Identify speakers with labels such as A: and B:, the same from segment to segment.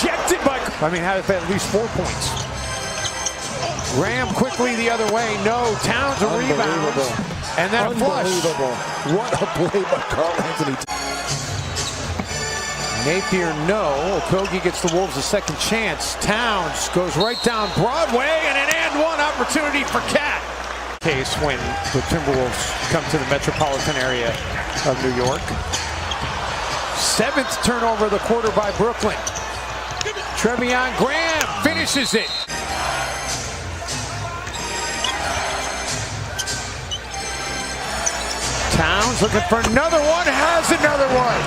A: rejected by... I mean, had at least 4 points. Graham quickly the other way. No, Towns a rebound. And then a flush.
B: What a play by Karl Anthony.
A: Napier, no. Okogie gets the Wolves a second chance. Towns goes right down Broadway, and an and one opportunity for Cat. Case when the Timberwolves come to the metropolitan area of New York. 7th turnover of the quarter by Brooklyn. Trevion Graham finishes it. Towns looking for another one, has another one.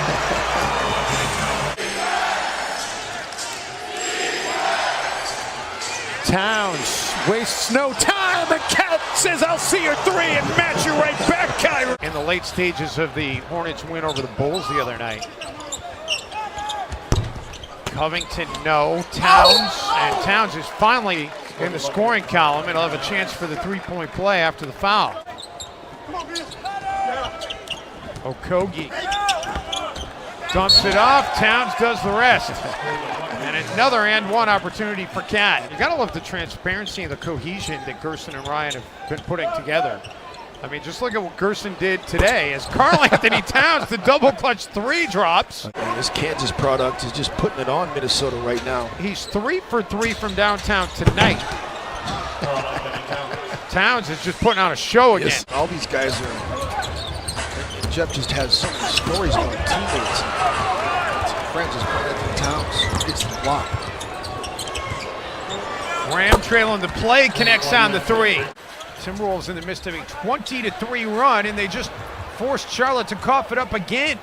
A: Towns wastes no time, and Cat says, I'll see your 3 and match you right back, Kyrie. In the late stages of the Hornets win over the Bulls the other night. Covington, no. Towns, and Towns is finally in the scoring column, and he'll have a chance for the three-point play after the foul. Okogie dumps it off. Towns does the rest. And another and one opportunity for Cat. You gotta love the transparency and the cohesion that Gerson and Ryan have been putting together. I mean, just look at what Gerson did today as Karl Anthony Towns, the double clutch 3 drops.
B: And this Kansas product is just putting it on Minnesota right now.
A: He's 3 for 3 from downtown tonight. Towns is just putting on a show again.
B: Yes, all these guys are. Jeff just has so many stories about teammates and friends as Karl Anthony Towns gets the block.
A: Graham trailing the play, connects on the 3. Timberwolves in the midst of a 20-3 run, and they just forced Charlotte to cough it up again.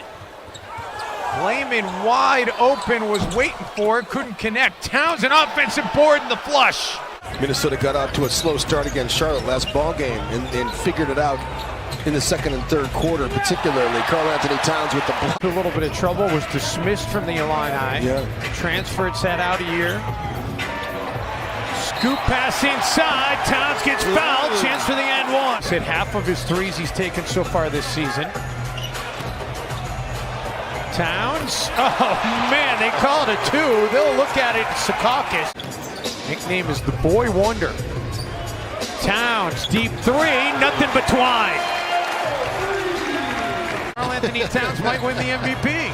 A: Layman wide open, was waiting for it, couldn't connect. Towns an offensive board and the flush.
B: Minnesota got out to a slow start against Charlotte last ball game and figured it out in the second and third quarter, particularly. Karl Anthony Towns with the block.
A: A little bit of trouble, was dismissed from the Illini.
B: Yeah.
A: Transferred, sat out a year. Scoop pass inside, Towns gets fouled, chance for the and one. Hit half of his 3s he's taken so far this season. Towns, oh man, they call it a 2. They'll look at it, Secaucus. Nickname is the Boy Wonder. Towns, deep 3, nothing but twine. Karl Anthony Towns might win the MVP.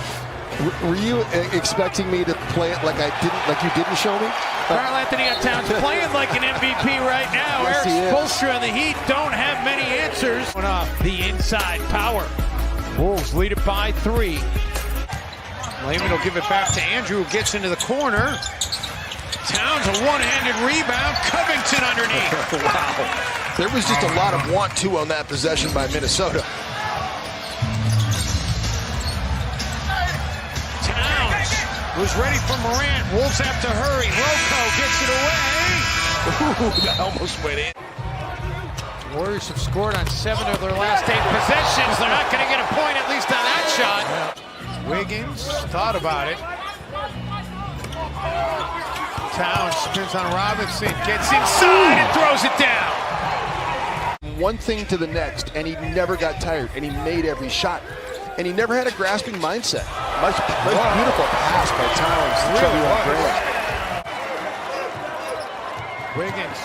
B: Were you expecting me to play it like you didn't show me?
A: Karl Anthony Towns playing like an MVP right now.
B: Yes,
A: Eric Spoelstra and the Heat don't have many answers. Off the inside power. Wolves lead it by 3. Layman will give it back to Andrew, who gets into the corner. Towns a one-handed rebound. Covington underneath.
B: Wow. There was just a lot of want-to on that possession by Minnesota.
A: Towns was ready for Morant. Wolves have to hurry. Rocco gets it away.
B: Ooh, that almost went in.
A: Warriors have scored on 7 of their last 8 possessions. They're not going to get a point, at least on that shot. Wiggins thought about it. Towns spins on Robinson, gets inside and throws it down.
B: One thing to the next, and he never got tired, and he made every shot. And he never had a grasping mindset. Nice beautiful pass by Towns.
A: Wiggins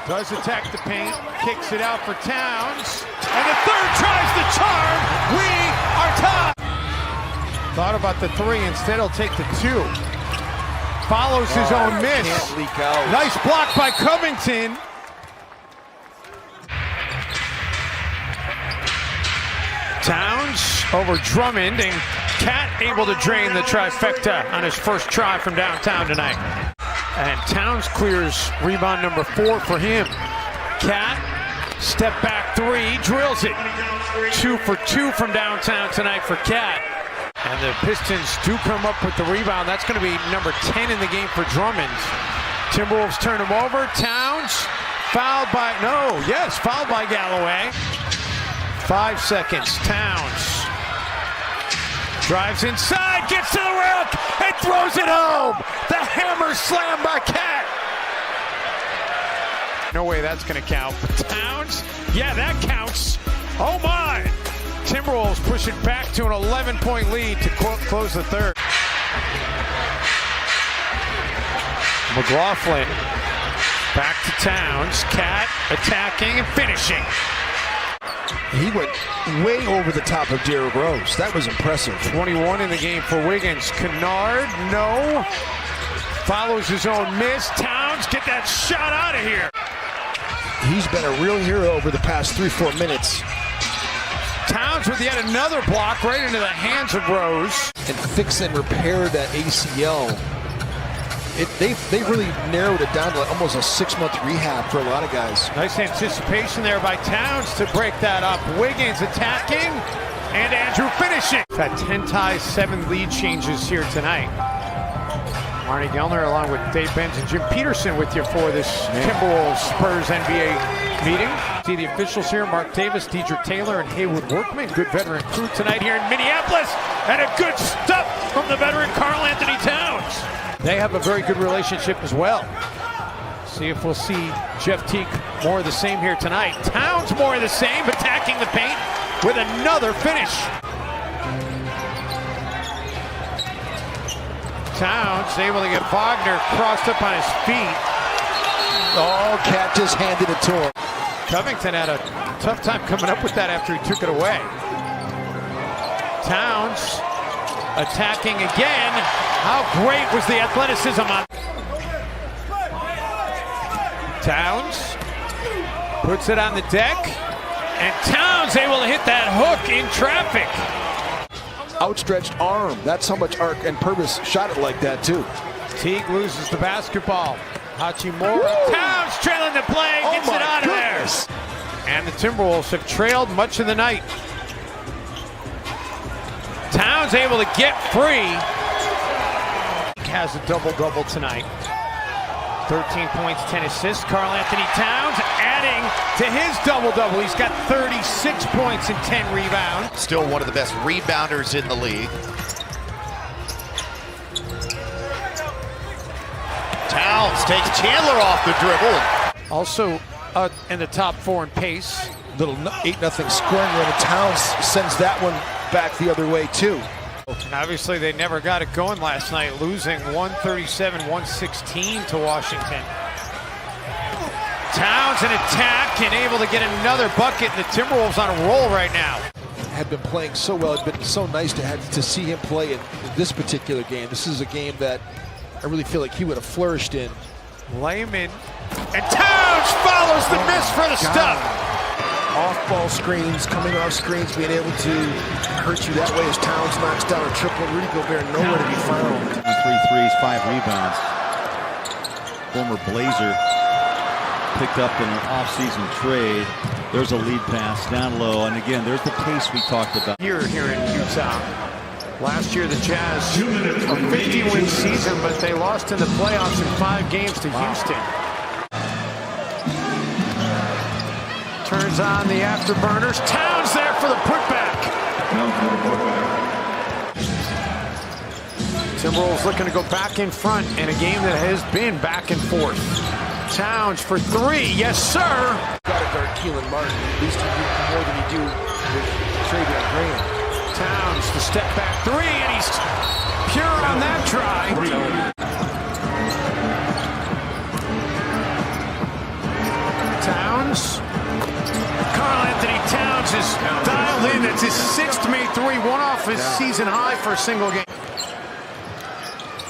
A: does attack the paint, kicks it out for Towns, and the 3rd tries the charm. We are tied. Thought about the 3, instead he'll take the 2. Follows his own miss.
B: Can't leak out.
A: Nice block by Covington. Towns over Drummond, and Cat able to drain the trifecta on his first try from downtown tonight. And Towns clears rebound number 4 for him. Cat, step back 3, drills it. 2 for 2 from downtown tonight for Cat. And the Pistons do come up with the rebound. That's going to be number 10 in the game for Drummond. Timberwolves turn him over. Towns, fouled by Galloway. 5 seconds. Towns drives inside, gets to the rack, and throws it home. The hammer slam by Cat. No way that's going to count. But Towns, yeah, that counts. Oh my! Timberwolves push it back to an 11-point lead to close the 3rd. McLaughlin back to Towns. Cat attacking and finishing.
B: He went way over the top of Derrick Rose. That was impressive.
A: 21 in the game for Wiggins. Kennard, no. Follows his own miss. Towns, get that shot out of here.
B: He's been a real hero over the past 3-4 minutes.
A: Towns with yet another block right into the hands of Rose.
B: And fix and repair that ACL. They really narrowed it down to almost a 6-month rehab for a lot of guys.
A: Nice anticipation there by Towns to break that up. Wiggins attacking and Andrew finishing. Got 10 ties, 7 lead changes here tonight. Marnie Gellner along with Dave Benz and Jim Peterson with you for this Timberwolves Spurs NBA meeting. See the officials here, Mark Davis, Dedrick Taylor, and Haywood Workman. Good veteran crew tonight here in Minneapolis. And a good stuff from the veteran Karl Anthony Towns. They have a very good relationship as well. See if we'll see Jeff Teague more of the same here tonight. Towns more of the same, attacking the paint with another finish. Towns able to get Wagner crossed up on his feet.
B: Oh, Cat just handed it to him.
A: Covington had a tough time coming up with that after he took it away. Towns attacking again. How great was the athleticism on Towns? Puts it on the deck. And Towns able to hit that hook in traffic.
B: Outstretched arm. That's how much Ark and Purvis shot it like that, too.
A: Teague loses the basketball. Hachimura. Towns trailing the play. Gets it out of there. And the Timberwolves have trailed much of the night. Towns able to get free. Has a double-double tonight. 13 points, 10 assists. Karl Anthony Towns adding to his double-double. He's got 36 points and 10 rebounds.
C: Still one of the best rebounders in the league. Towns takes Chandler off the dribble.
A: Also in the top 4 in pace.
B: Little 8-0 scoring run, and Towns sends that one back the other way, too.
A: And obviously, they never got it going last night, losing 137-116 to Washington. Towns in attack and able to get another bucket. The Timberwolves on a roll right now.
B: Had been playing so well. It's been so nice to see him play in this particular game. This is a game that I really feel like he would have flourished in.
A: Layman. And Towns follows the miss for the stop.
B: Off-ball screens, coming off screens, being able to hurt you that way as Towns knocks down a triple. Rudy Gobert nowhere to be found.
D: 3 threes, 5 rebounds. Former Blazer picked up in an off-season trade. There's a lead pass down low, and again, there's the pace we talked about.
A: Here in Utah. Last year, the Jazz, a 50-win season, but they lost in the playoffs in 5 games to Houston. Turns on the afterburners. Towns there for the putback. Timberwolves looking to go back in front in a game that has been back and forth. Towns for 3. Yes, sir.
B: Got to guard Keelan Martin. At least you do more than you do with Travion Graham.
A: Towns the step back 3, and he's pure on that try. Towns. Karl Anthony Towns is dialed in. It's his 6th made 3, one off his season high for a single game.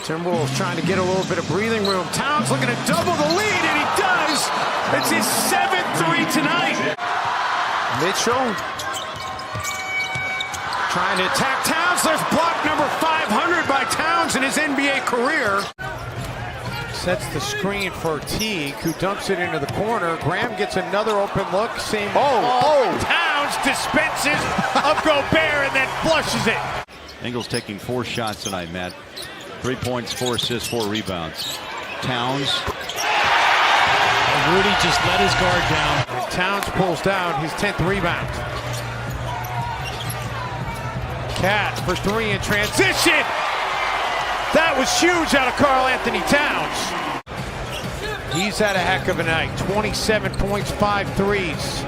A: Timberwolves trying to get a little bit of breathing room. Towns looking to double the lead, and he does. It's his 7th 3 tonight. Mitchell trying to attack Towns. There's block number 500 by Towns in his NBA career. Sets the screen for Teague, who dumps it into the corner. Graham gets another open look. Same ball. Towns dispenses of Gobert and then flushes it.
D: Ingles taking 4 shots tonight, Matt. 3 points, 4 assists, 4 rebounds. Towns.
E: Rudy just let his guard down.
A: And Towns pulls down his 10th rebound. Cat for 3 in transition. That was huge out of Karl Anthony Towns. He's had a heck of a night. 27 points, 5 threes.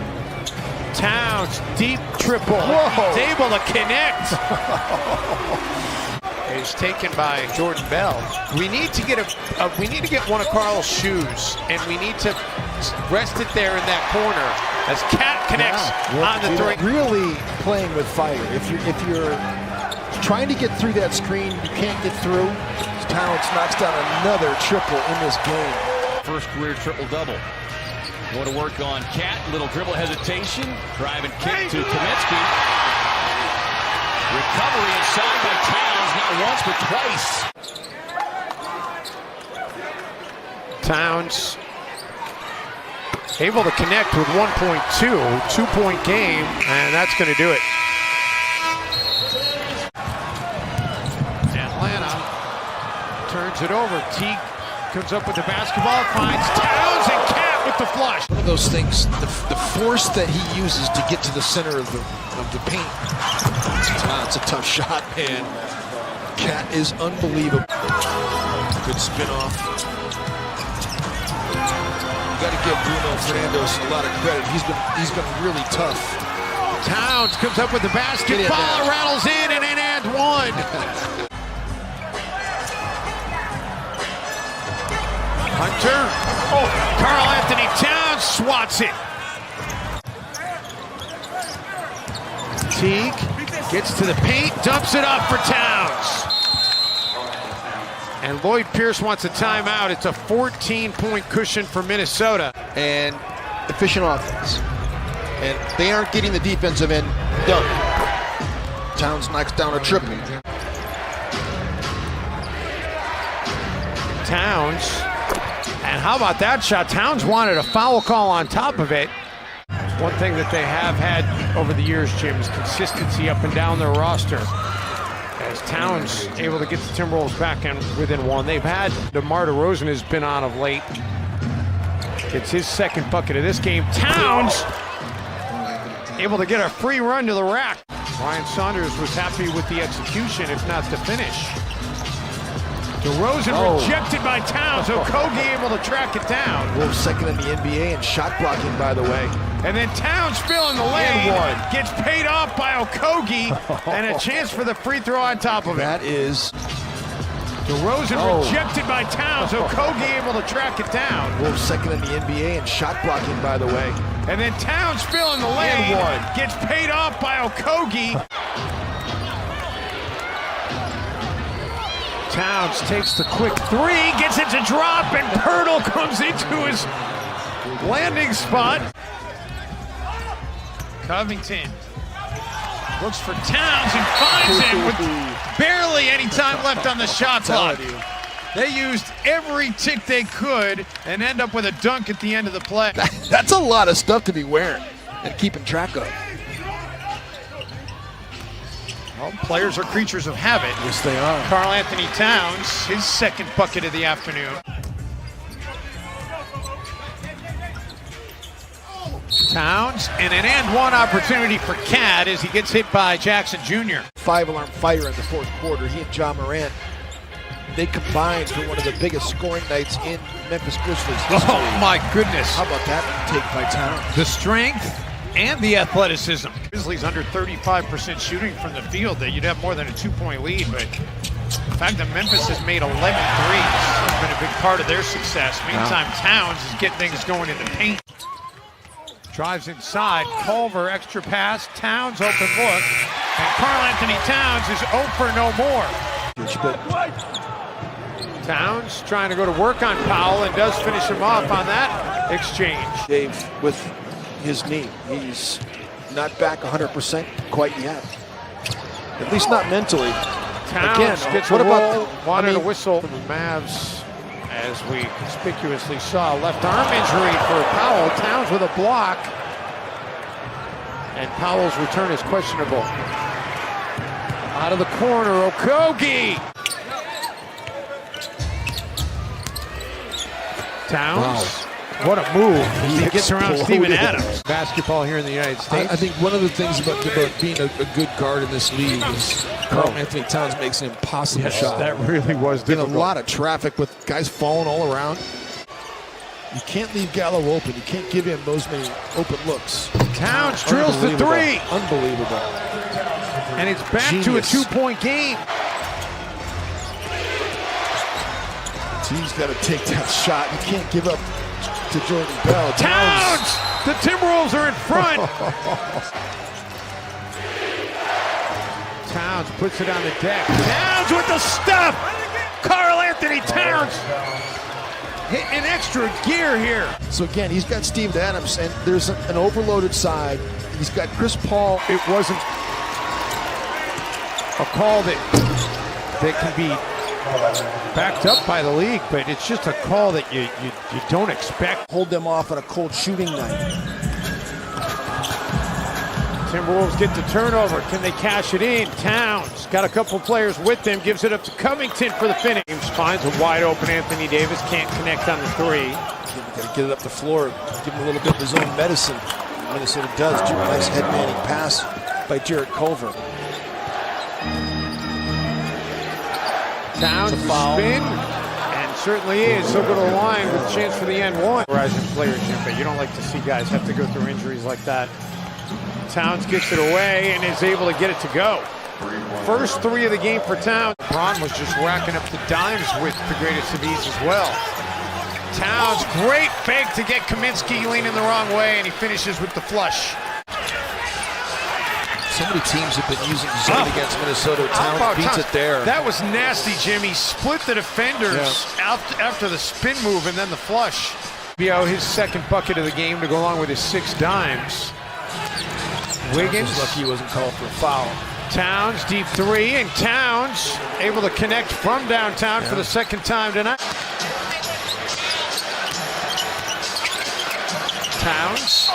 A: Towns, deep triple. Whoa. He's able to connect. is taken by Jordan Bell. We need to get one of Karl's shoes, and we need to rest it there in that corner as Cat connects on the three.
B: Really playing with fire. If you're trying to get through that screen, you can't get through. Towns knocks down another triple in this game.
E: First career triple-double. More to work on. Cat, little dribble hesitation. Drive and kick to Kaminsky. Recovery inside by Towns, not once but twice.
A: Towns able to connect with 1.2, two-point game, and that's going to do it. Atlanta turns it over. Teague comes up with the basketball, finds Towns, and Cat with the flush.
B: One of those things, the force that he uses to get to the center of the paint. It's a tough shot, man. Cat is unbelievable. Good spin off. Got to give Bruno Fernandes a lot of credit. He's been really tough.
A: Towns comes up with the basketball, rattles in, and one. Hunter. Karl Anthony Towns swats it. Teague gets to the paint, dumps it off for Towns. And Lloyd Pierce wants a timeout. It's a 14-point cushion for Minnesota.
B: And efficient offense. And they aren't getting the defensive end done. Towns knocks down a triple.
A: Towns. And how about that shot? Towns wanted a foul call on top of it. One thing that they have had over the years, Jim, is consistency up and down their roster. As Towns able to get the Timberwolves back in within one. They've had DeMar DeRozan has been on of late. It's his second bucket of this game. Towns able to get a free run to the rack. Ryan Saunders was happy with the execution, if not the finish. DeRozan rejected by Towns. Okogie able to track it down.
B: Wolves second in the NBA in shot blocking, by the way.
A: And then Towns filling the lane. Gets paid off by Okogie. And a chance for the free throw on top of it.
B: That is...
A: DeRozan rejected by Towns. Okogie able to track it down.
B: Wolves second in the NBA in shot blocking, by the way.
A: And then Towns filling the lane. Gets paid off by Okogie. Towns takes the quick three, gets it to drop, and Pirtle comes into his landing spot. Covington looks for Towns and finds him with barely any time left on the shot clock. They used every tick they could and end up with a dunk at the end of the play.
B: That's a lot of stuff to be wearing and keeping track of.
A: Well, players are creatures of habit.
B: Yes, they are.
A: Karl Anthony Towns, his second bucket of the afternoon. Towns, and an and one opportunity for Cat as he gets hit by Jackson Jr.
B: Five-alarm fire in the fourth quarter. He and John Morant, they combined for one of the biggest scoring nights in Memphis Grizzlies history.
A: Oh my goodness.
B: How about that take by Towns?
A: The strength and the athleticism. Grizzlies under 35% shooting from the field. That you'd have more than a 2-point lead, but the fact that Memphis has made 11 threes has been a big part of their success. Meantime, Towns is getting things going in the paint. Drives inside, Culver, extra pass, Towns open look, and Karl Anthony Towns is 0 for no more. Towns trying to go to work on Powell and does finish him off on that exchange.
B: Dave with his knee. He's not back 100% quite yet. At least not mentally.
A: Towns
B: again,
A: gets
B: what
A: a roll,
B: about
A: wanted a whistle from the Mavs. As we conspicuously saw, left arm injury for Powell. Towns with a block. And Powell's return is questionable. Out of the corner, Okogie. Towns. Wow. What a move. He gets around Steven Adams. Basketball here in the United States.
B: I think one of the things about being a good guard in this league is Karl Anthony Towns makes an impossible shot.
A: That really was difficult.
B: Been a lot of traffic with guys falling all around. You can't leave Gallo open. You can't give him those many open looks.
A: Towns drills the three.
B: Unbelievable.
A: And it's back to a 2-point game.
B: He's got to take that shot. You can't give up to Jordan Bell.
A: Towns! The Timberwolves are in front. Towns puts it on the deck. Towns with the stuff. Karl Anthony Towns hitting extra gear here.
B: So again, he's got Steve Adams, and there's an overloaded side. He's got Chris Paul.
A: It wasn't a call that can be backed up by the league, but it's just a call that you don't expect.
B: Hold them off on a cold shooting night.
A: Timberwolves get the turnover. Can they cash it in? Towns got a couple players with them, gives it up to Covington for the finish. James finds a wide open Anthony Davis, can't connect on the three.
B: Got to get it up the floor, give him a little bit of his own medicine. Minnesota does. Nice head-manning pass by Jarrett Culver.
A: Towns spin, and certainly is. So go to the line with a chance for the N1. Rising players here, but you don't like to see guys have to go through injuries like that. Towns gets it away and is able to get it to go. First three of the game for Towns. Braun was just racking up the dimes with the greatest of ease as well. Towns, great fake to get Kaminsky leaning the wrong way, and he finishes with the flush.
B: So many teams have been using zone against Minnesota. Towns beats it there.
A: That was nasty, Jimmy. Split the defenders after the spin move and then the flush. His second bucket of the game to go along with his 6 dimes. Wiggins.
B: Lucky he wasn't called for a foul.
A: Towns, deep three, and Towns able to connect from downtown for the second time tonight. Towns.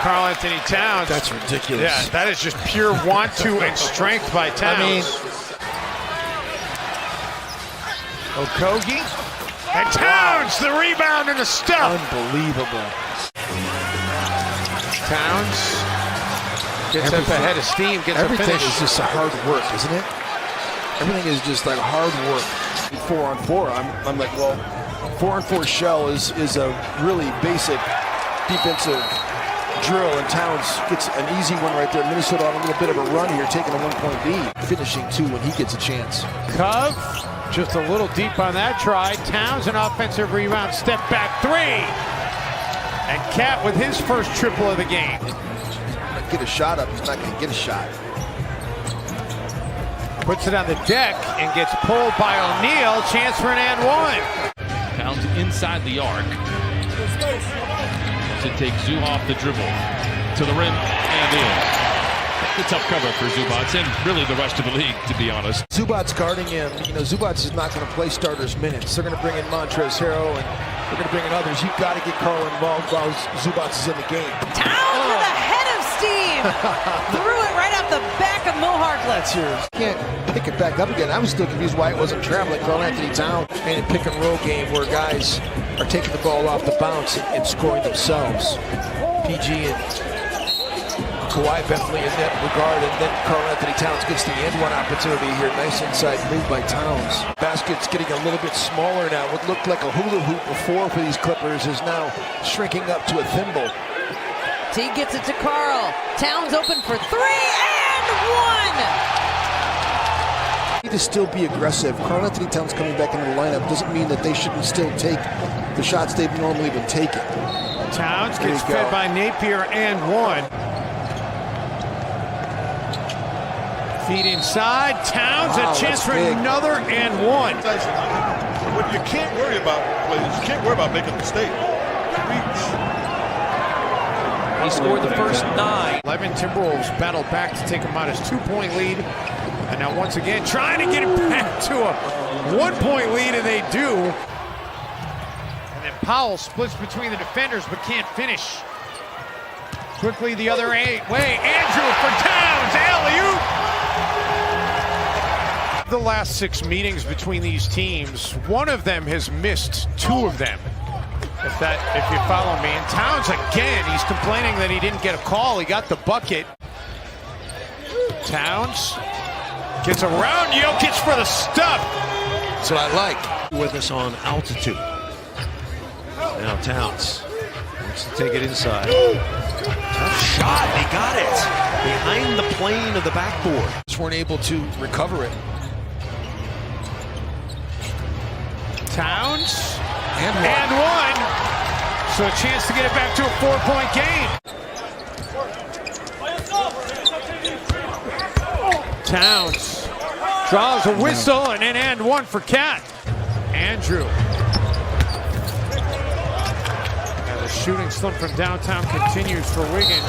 A: Karl Anthony Towns.
B: That's ridiculous.
A: Yeah, that is just pure want to and strength by Towns. Okogie. And Towns, the rebound and the stuff.
B: Unbelievable.
A: Towns gets up ahead of steam, gets a
B: Everything
A: finish.
B: is just a hard work, isn't it? Everything is just like hard work. 4-on-4, I'm like, well, 4-on-4 shell is a really basic defensive drill, and Towns gets an easy one right there. Minnesota on a little bit of a run here, taking a 1-point lead. Finishing, too, when he gets a chance.
A: Cove, just a little deep on that try. Towns, an offensive rebound, step back three. And Cat with his first triple of the game.
B: Get a shot up, he's not going to get a shot.
A: Puts it on the deck and gets pulled by O'Neal. Chance for an and one.
F: Towns inside the arc. To take Zoo off the dribble. To the rim and in. The tough cover for Zubac and really the rest of the league, to be honest.
B: Zubac's guarding him. You know, Zubac is not going to play starters minutes. They're going to bring in Montrezl Harrell, and they're going to bring in others. You've got to get Karl involved while Zubac is in the game.
G: Towns with a head of steam. Threw it right off the back of Mohawk.
B: That's yours. Can't pick it back up again. I was still confused why it wasn't traveling. Karl Anthony Towns in a pick and roll game where guys are taking the ball off the bounce and scoring themselves. PG and Kawhi definitely in that regard, and then Karl Anthony Towns gets the end one opportunity here. Nice inside move by Towns. Basket's getting a little bit smaller now. What looked like a hula hoop before for these Clippers is now shrinking up to a thimble.
G: T gets it to Karl. Towns open for three and one.
B: Need to still be aggressive. Karl Anthony Towns coming back into the lineup doesn't mean that they shouldn't still take the shots they've normally been taking.
A: Towns gets fed by Napier and one. Feet inside. Towns, a chance for another and one.
H: What you can't worry about, players, you can't worry about making a mistake.
A: He scored the first 9. 11 Timberwolves battled back to take a minus 2-point lead. And now once again trying to get it back to a 1-point lead, and they do. And then Powell splits between the defenders but can't finish. Quickly the other way. Andrew for Towns. Alley-oop. The last 6 meetings between these teams, one of them has missed 2 of them. If you follow me. And Towns again, he's complaining that he didn't get a call. He got the bucket. Towns gets around Jokic for the stuff.
I: That's what I like. With us on altitude. Now Towns wants to take it inside. Tough shot, they got it. Behind the plane of the backboard.
B: Just weren't able to recover it.
A: Towns.
B: And
A: one. So a chance to get it back to a 4-point game. Towns draws a whistle and then one for Cat. Andrew. And the shooting slump from downtown continues for Wiggins.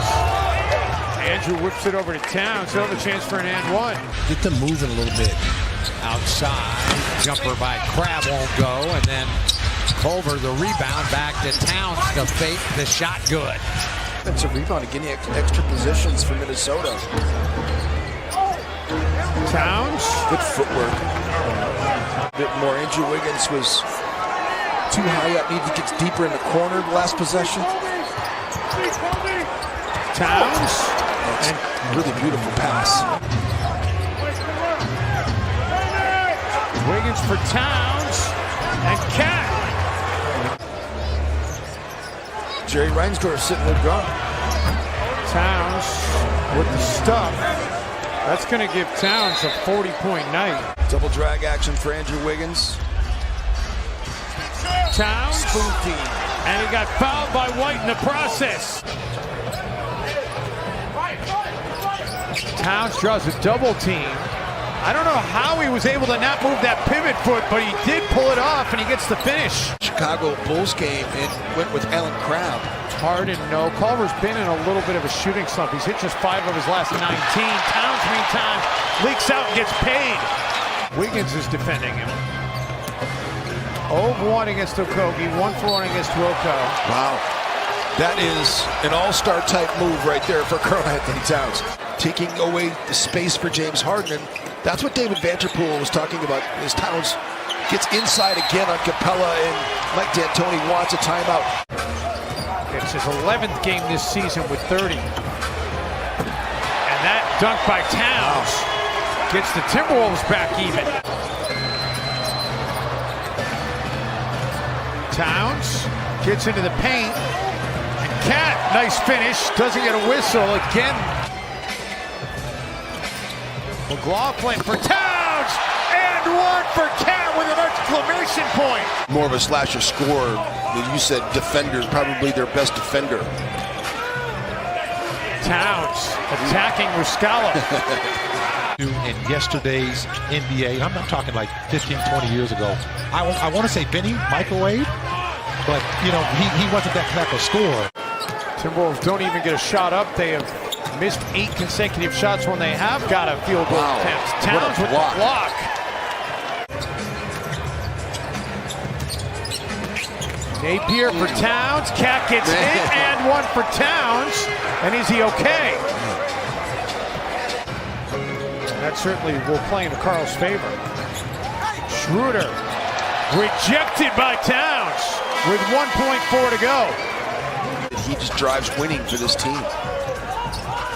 A: Andrew whips it over to Towns. He'll have a chance for an and one.
I: Get them moving a little bit.
J: Outside, jumper by Crab won't go, and then Culver the rebound back to Towns to fake the shot good.
B: That's a rebound, getting extra positions for Minnesota.
A: Towns.
B: Good footwork. A bit more. Andrew Wiggins was too high up, needed to get deeper in the corner the last possession.
A: Towns.
B: And really beautiful pass.
A: Wiggins for Towns. And Cat.
B: Jerry Reinsdorf sitting with drum.
A: Towns with the stuff. That's going to give Towns a 40-point night.
B: Double drag action for Andrew Wiggins.
A: Towns.
B: Spoon feed.
A: And he got fouled by White in the process. Towns draws a double team. I don't know how he was able to not move that pivot foot, but he did pull it off, and he gets the finish.
B: Chicago Bulls game and went with Alan Crabb.
A: Harden, no. Culver's been in a little bit of a shooting slump. He's hit just 5 of his last 19. Towns, meantime, leaks out and gets paid. Wiggins is defending him. 0-1 against Okogie, 1-for-1 against Rocco.
B: Wow. That is an all-star type move right there for Karl Anthony Towns. Taking away the space for James Harden. And that's what David Vanterpool was talking about, as Towns gets inside again on Capella, and Mike D'Antoni wants a timeout.
A: It's his 11th game this season with 30. And that dunk by Towns gets the Timberwolves back even. Towns gets into the paint. And Cat, nice finish, doesn't get a whistle again. McLaughlin for Towns, and one for Cat with an exclamation point.
B: More of a slasher scorer. You said defender, probably their best defender.
A: Towns attacking Muscala.
K: In yesterday's NBA, I'm not talking like 15, 20 years ago. I want to say Benny microwave, but you know he wasn't that type of scorer.
A: Timberwolves don't even get a shot up. They have missed 8 consecutive shots when they have got a field goal attempt. Towns with the block. Napier for Towns. Cat gets hit, and one for Towns. And is he okay? That certainly will play into Karl's favor. Schroeder rejected by Towns with 1.4 to go.
B: He just drives winning for this team.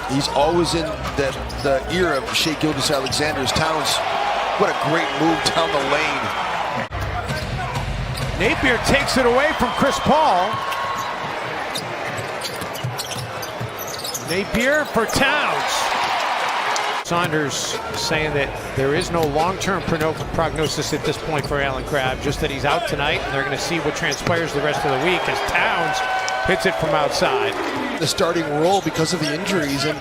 B: He's always in the era of Shai Gilgeous-Alexander's. Towns, what a great move down the lane.
A: Napier takes it away from Chris Paul. Napier for Towns. Saunders saying that there is no long-term prognosis at this point for Alan Crabb, just that he's out tonight, and they're going to see what transpires the rest of the week as Towns hits it from outside.
B: The starting role because of the injuries, and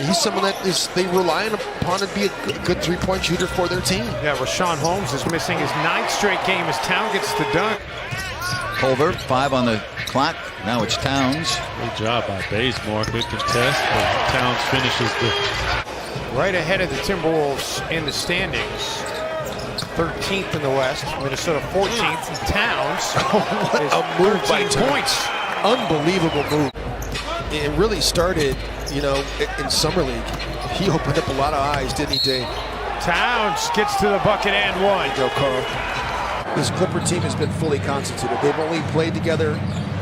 B: he's someone that they rely upon to be a good three-point shooter for their team.
A: Yeah, Rashawn Holmes is missing his 9th straight game as Towns gets the dunk.
D: Culver, 5 on the clock. Now it's Towns.
F: Good job by Bazemore. Good contest, but Towns finishes the...
A: Right ahead of the Timberwolves in the standings. 13th in the West, Minnesota 14th. And Towns
B: what
A: is
B: a move by
A: 13 points.
B: Unbelievable move. It really started, you know, in Summer League. He opened up a lot of eyes, didn't he, Dave?
A: Towns gets to the bucket and one.
B: Go, Karl. This Clipper team has been fully constituted. They've only played together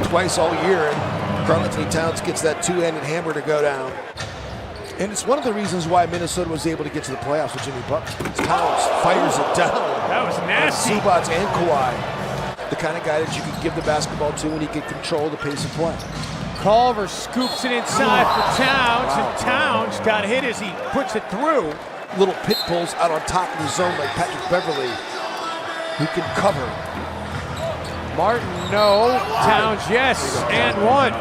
B: twice all year, and Karl Anthony Towns gets that two-handed hammer to go down. And it's one of the reasons why Minnesota was able to get to the playoffs with Jimmy Butler. Towns fires it down.
A: That was nasty.
B: Zubac and Kawhi. The kind of guy that you can give the basketball to when he can control the pace of play.
A: Culver scoops it inside for Towns, and Towns got hit as he puts it through.
B: Little pit bulls out on top of the zone like Patrick Beverly. who can cover.
A: Martin, no. Towns, yes. And one.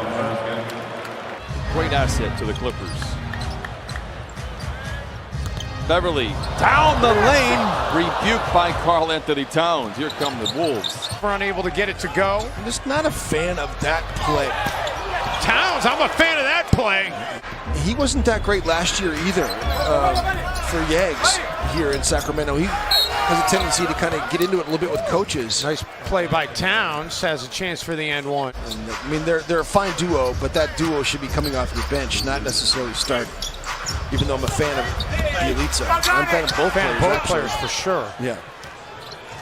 E: Great asset to the Clippers. Beverly
A: Down the lane.
E: rebuked by Karl Anthony Towns. Here come the Wolves.
A: We're unable to get it to go.
B: I'm just not a fan of that play.
A: Towns, I'm a fan of that play.
B: He wasn't that great last year either for Yags here in Sacramento. He has a tendency to kind of get into it a little bit with coaches.
A: Nice play by Towns. Has a chance for the and one.
B: And, I mean, they're a fine duo, but that duo should be coming off your bench, not necessarily start. Even though I'm a fan of the Elite Zone. I'm a fan of both players,
A: for sure.
B: Yeah.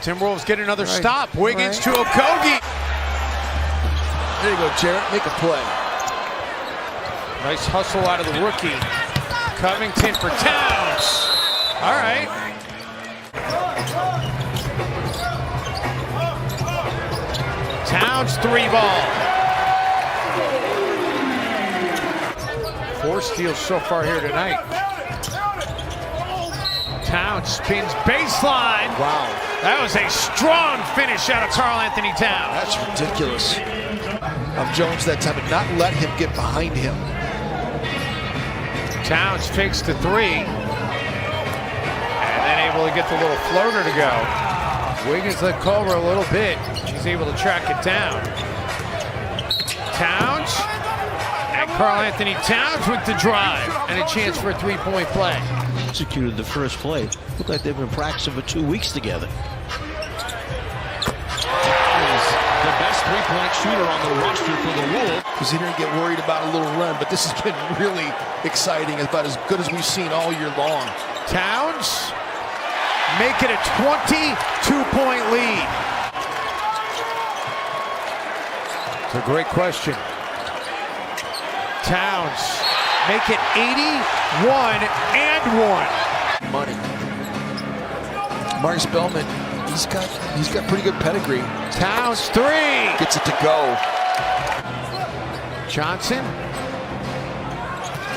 A: Timberwolves get another stop. Wiggins to Okogie.
B: There you go, Jarrett. Make a play.
A: Nice hustle out of the rookie. Covington for Towns. All right. Towns 3-ball. 4 steals so far here tonight. Towns spins baseline.
B: Wow.
A: That was a strong finish out of Karl Anthony Towns.
B: That's ridiculous. Of Jones that time, and not let him get behind him.
A: Towns fakes the 3. And then able to get the little floater to go. Wiggins let Culver a little bit. He's able to track it down. Towns. And Karl Anthony Towns with the drive. And a chance for a 3-point play.
I: Executed the first play. Looked like they've been practicing for 2 weeks together.
F: The best three-point shooter on the roster for the Wolves.
B: Because he didn't get worried about a little run, but this has been really exciting. It's about as good as we've seen all year long.
A: Towns make it a 22-point lead. It's a great question. Towns make it 81 and 1.
B: Money. Mark Spellman, he's got pretty good pedigree.
A: Towns 3.
B: Gets it to go.
A: Johnson.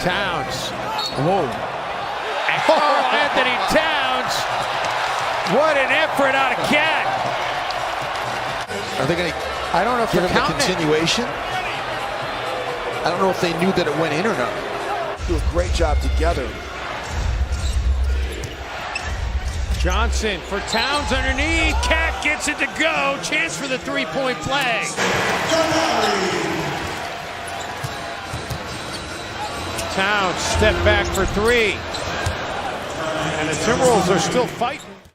A: Towns. Whoa. And Karl Anthony Towns. What an effort out of Cat.
B: Are they going to
A: I don't know if
B: give
A: they're
B: him the
A: counting it.
B: continuation? I don't know if they knew that it went in or not. Do a great job together.
A: Johnson for Towns underneath. Cat gets it to go. Chance for the 3-point play. Towns step back for 3. And the Timberwolves are still fighting.